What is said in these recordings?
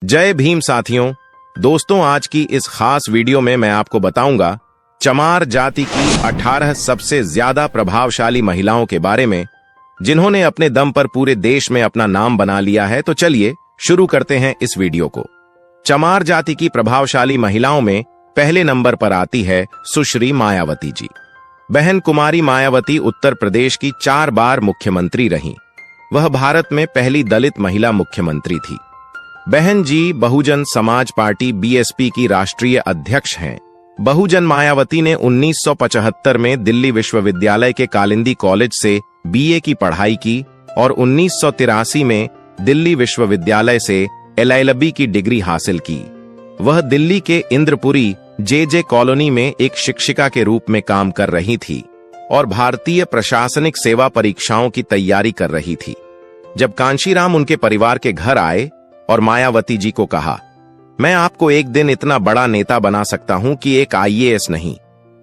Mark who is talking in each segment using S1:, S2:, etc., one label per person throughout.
S1: जय भीम साथियों। दोस्तों, आज की इस खास वीडियो में मैं आपको बताऊंगा चमार जाति की 18 सबसे ज्यादा प्रभावशाली महिलाओं के बारे में, जिन्होंने अपने दम पर पूरे देश में अपना नाम बना लिया है। तो चलिए शुरू करते हैं इस वीडियो को। चमार जाति की प्रभावशाली महिलाओं में पहले नंबर पर आती है सुश्री मायावती जी। बहन कुमारी मायावती उत्तर प्रदेश की 4 बार मुख्यमंत्री रहीं। वह भारत में पहली दलित महिला मुख्यमंत्री थी। बहन जी बहुजन समाज पार्टी बीएसपी की राष्ट्रीय अध्यक्ष हैं। बहुजन मायावती ने 1975 में दिल्ली विश्वविद्यालय के कालिंदी कॉलेज से बीए की पढ़ाई की और 1983 में दिल्ली विश्वविद्यालय से एलएलबी की डिग्री हासिल की। वह दिल्ली के इंद्रपुरी जे कॉलोनी में एक शिक्षिका के रूप में काम कर रही थी और भारतीय प्रशासनिक सेवा परीक्षाओं की तैयारी कर रही थी। जब कांशीराम उनके परिवार के घर आए और मायावती जी को कहा, मैं आपको एक दिन इतना बड़ा नेता बना सकता हूं कि एक आईएएस नहीं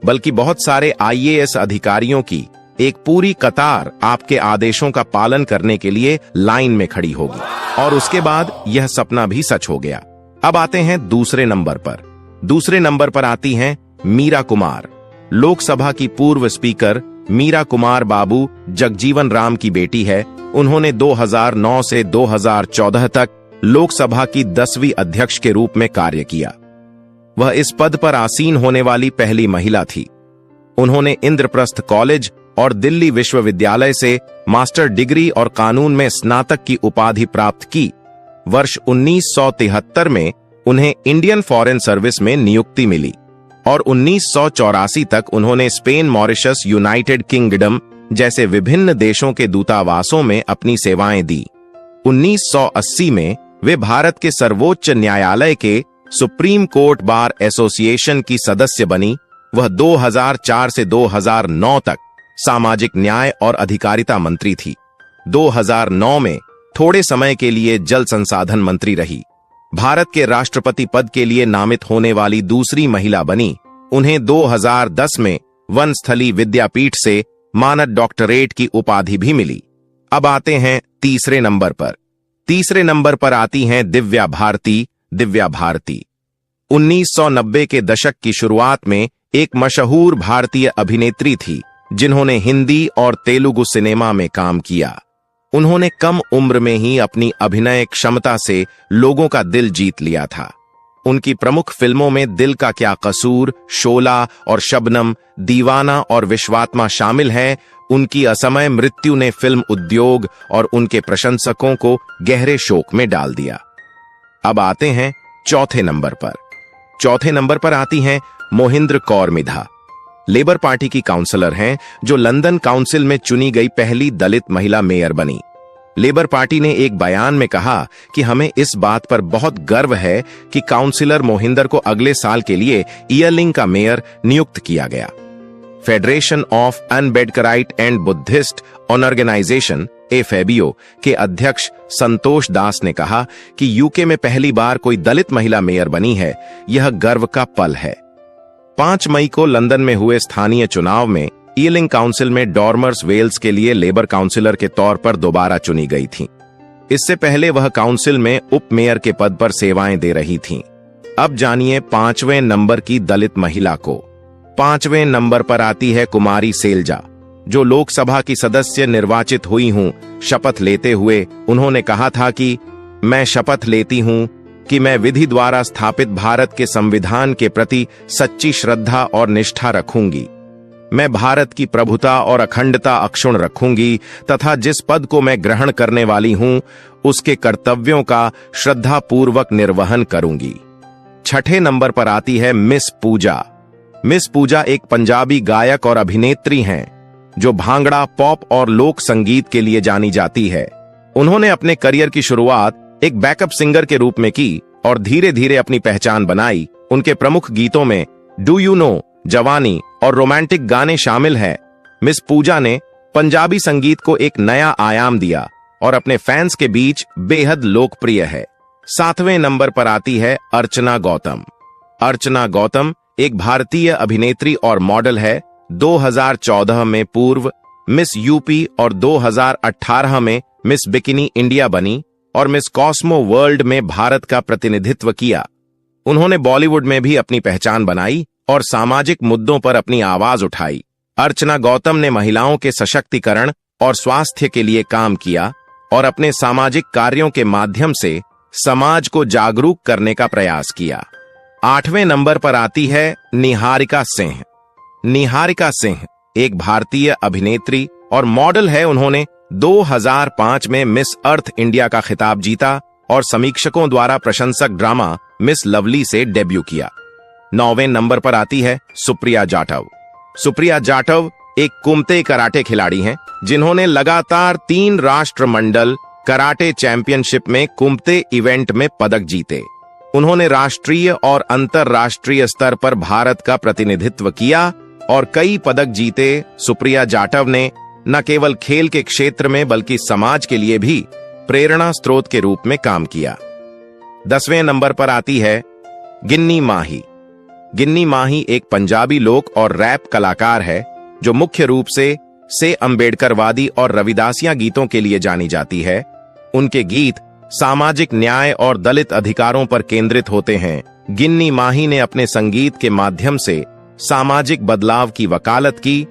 S1: बल्कि बहुत सारे आईएएस अधिकारियों की एक पूरी कतार आपके आदेशों का पालन करने के लिए लाइन में खड़ी होगी। और उसके बाद यह सपना भी सच हो गया। अब आते हैं दूसरे नंबर पर। दूसरे नंबर पर आती हैं मीरा कुमार। लोकसभा की पूर्व स्पीकर मीरा कुमार बाबू जगजीवन राम की बेटी है। उन्होंने 2009 से 2014 तक लोकसभा की 10वीं अध्यक्ष के रूप में कार्य किया। वह इस पद पर आसीन होने वाली पहली महिला थी। उन्होंने इंद्रप्रस्थ कॉलेज और दिल्ली विश्वविद्यालय से मास्टर डिग्री और कानून में स्नातक की उपाधि प्राप्त की। वर्ष 1973 में उन्हें इंडियन फॉरेन सर्विस में नियुक्ति मिली और 1984 तक उन्होंने स्पेन, मॉरिशस, यूनाइटेड किंगडम जैसे विभिन्न देशों के दूतावासों में अपनी सेवाएं दी। 1980 में वे भारत के सर्वोच्च न्यायालय के सुप्रीम कोर्ट बार एसोसिएशन की सदस्य बनी। वह 2004 से 2009 तक सामाजिक न्याय और अधिकारिता मंत्री थी। 2009 में थोड़े समय के लिए जल संसाधन मंत्री रही। भारत के राष्ट्रपति पद के लिए नामित होने वाली दूसरी महिला बनी। उन्हें 2010 में वनस्थली विद्यापीठ से मानद डॉक्टरेट की उपाधि भी मिली। अब आते हैं तीसरे नंबर पर। तीसरे नंबर पर आती हैं दिव्या भारती। दिव्या भारती 1990 के दशक की शुरुआत में एक मशहूर भारतीय अभिनेत्री थी, जिन्होंने हिंदी और तेलुगु सिनेमा में काम किया। उन्होंने कम उम्र में ही अपनी अभिनय क्षमता से लोगों का दिल जीत लिया था। उनकी प्रमुख फिल्मों में दिल का क्या कसूर, शोला और शबनम, दीवाना और विश्वात्मा शामिल हैं। उनकी असमय मृत्यु ने फिल्म उद्योग और उनके प्रशंसकों को गहरे शोक में डाल दिया। अब आते हैं चौथे नंबर पर। चौथे नंबर पर आती हैं मोहिंद्र कौर मिधा। लेबर पार्टी की काउंसलर हैं, जो लंदन काउंसिल में चुनी गई पहली दलित महिला मेयर बनी। लेबर पार्टी ने एक बयान में कहा कि हमें इस बात पर बहुत गर्व है कि काउंसिलर मोहिंदर को अगले साल के लिए ईयरलिंग का मेयर नियुक्त किया गया। Federation of Ambedkarite and Buddhist organisation FABO के अध्यक्ष संतोष दास ने कहा कि यूके में पहली बार कोई दलित महिला मेयर बनी है। यह गर्व का पल है। 5 मई को लंदन में हुए स्थानीय चुनाव में ईयरलिंग काउंसिल में डॉर्मर्स वेल्स के लिए लेबर काउंसिलर के तौर पर दोबारा चुनी गई थीं। इससे पहले वह काउंसिल में उप मेयर के पद पर सेवाएं दे रही थीं। अब जानिए 5वें नंबर की दलित महिला को। 5वें नंबर पर आती है कुमारी सैलजा, जो लोकसभा की सदस्य निर्वाचित हुई हूं। शपथ लेते हुए उन्होंने कहा था कि मैं शपथ लेती हूं कि मैं विधि द्वारा स्थापित भारत के संविधान के प्रति सच्ची श्रद्धा और निष्ठा रखूंगी। मैं भारत की प्रभुता और अखंडता अक्षुण्ण रखूंगी तथा जिस पद को मैं ग्रहण करने वाली हूं उसके कर्तव्यों का श्रद्धापूर्वक निर्वहन करूंगी। 6ठे नंबर पर आती है मिस पूजा। मिस पूजा एक पंजाबी गायक और अभिनेत्री हैं, जो भांगड़ा, पॉप और लोक संगीत के लिए जानी जाती है। उन्होंने अपने करियर की शुरुआत एक बैकअप सिंगर के रूप में की और धीरे धीरे अपनी पहचान बनाई। उनके प्रमुख गीतों में डू यू नो, जवानी और रोमांटिक गाने शामिल हैं। मिस पूजा ने पंजाबी संगीत को एक नया आयाम दिया और अपने फैंस के बीच बेहद लोकप्रिय है। 7वें नंबर पर आती है अर्चना गौतम। अर्चना गौतम एक भारतीय अभिनेत्री और मॉडल है। 2014 में पूर्व मिस यूपी और 2018 में मिस बिकिनी इंडिया बनी। और मिस कॉस्मो वर्ल्ड में भारत का प्रतिनिधित्व किया। उन्होंने बॉलीवुड में भी अपनी पहचान बनाई और सामाजिक मुद्दों पर अपनी आवाज उठाई। अर्चना गौतम ने महिलाओं के सशक्तिकरण और स्वास्थ्य के लिए काम किया और अपने सामाजिक कार्यों के माध्यम से समाज को जागरूक करने का प्रयास किया। 8वें नंबर पर आती है निहारिका सिंह। निहारिका सिंह एक भारतीय अभिनेत्री और मॉडल है। उन्होंने 2005 में मिस अर्थ इंडिया का खिताब जीता और समीक्षकों द्वारा प्रशंसक ड्रामा मिस लवली से डेब्यू किया। 9वें नंबर पर आती है सुप्रिया जाटव। सुप्रिया जाटव एक कुमते कराटे खिलाड़ी हैं, जिन्होंने लगातार 3 राष्ट्रमंडल कराटे चैंपियनशिप में कुमते इवेंट में पदक जीते। उन्होंने राष्ट्रीय और अंतर्राष्ट्रीय स्तर पर भारत का प्रतिनिधित्व किया और कई पदक जीते। सुप्रिया जाटव ने न केवल खेल के क्षेत्र में बल्कि समाज के लिए भी प्रेरणा स्रोत के रूप में काम किया। 10वें नंबर पर आती है गिन्नी माही। गिन्नी माही एक पंजाबी लोक और रैप कलाकार है, जो मुख्य रूप से अंबेडकरवादी और रविदासिया गीतों के लिए जानी जाती है। उनके गीत सामाजिक न्याय और दलित अधिकारों पर केंद्रित होते हैं। गिन्नी माही ने अपने संगीत के माध्यम से सामाजिक बदलाव की वकालत की